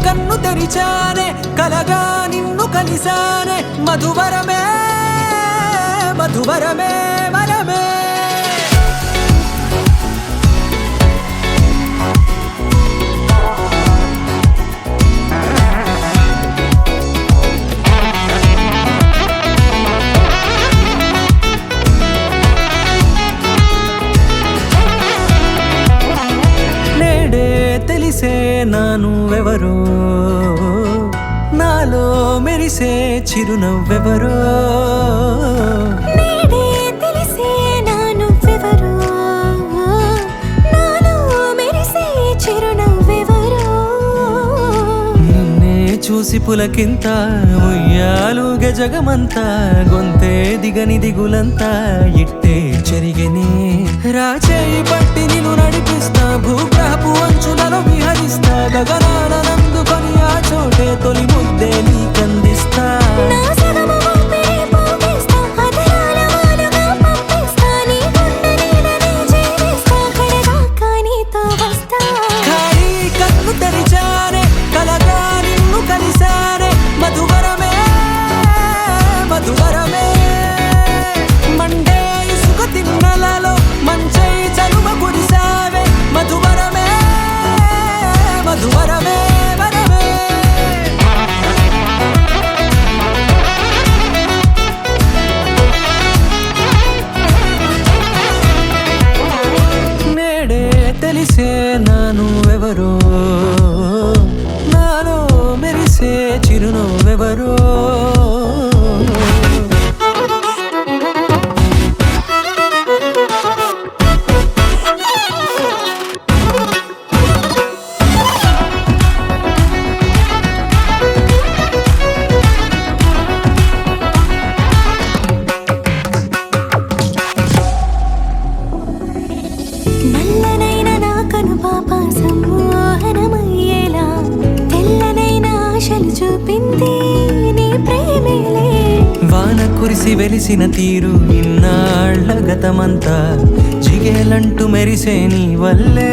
కన్ను తెరిచానే కలగా నిన్ను కలిసానే మధువరమే మధువరమే వరమే తెలిసే నానువెవరో నాలో మెరిసే చిరునవ్వెవరో నేడే తెలిసే నానువెవరో నాలో మెరిసే చిరునవ్వెవరో నిన్నే చూసి పులకింత ఉయ్యాలుగ జగమంతా గొంతే దిగని దిగులంతా ఇట్టే చెరిగెనే రాచేయి పట్టి నిన్ను నడిపిస్తా భూగ్రహపు అంచులలో విహరిస్తా గగనాన నందుకొని ఆ చోటే తొలి ముద్దే నీకందిస్తా నా సగము ఊపిరి పోగేస్తా అధరాల వాలుగా పంపిస్తా నీ గుండె నీడనే చేరేస్తా కడదాకా నీతో వస్తా ఖాళీ కన్ను తెరిచానే కలగా నిన్ను కలిసానే మధువరమే మధువరమే మండే ఇసుక తిన్నలలో మంచై చలువ కురిసావే మధువరమే మధువరమే వరమే నేడే తెలిసే నానువెవరో నాలో మెరిసే చిరునవ్వెవరో నల్లనైన నా కనుపాప సమ్మోహనమయ్యేలా తెల్లనైన ఆశలు చూపింది నీ ప్రేమేలే వాన కురిసి వెలిసిన తీరు ఇన్నాళ్ల గతమంతా జిగేలంటూ మెరిసే నీ వల్లే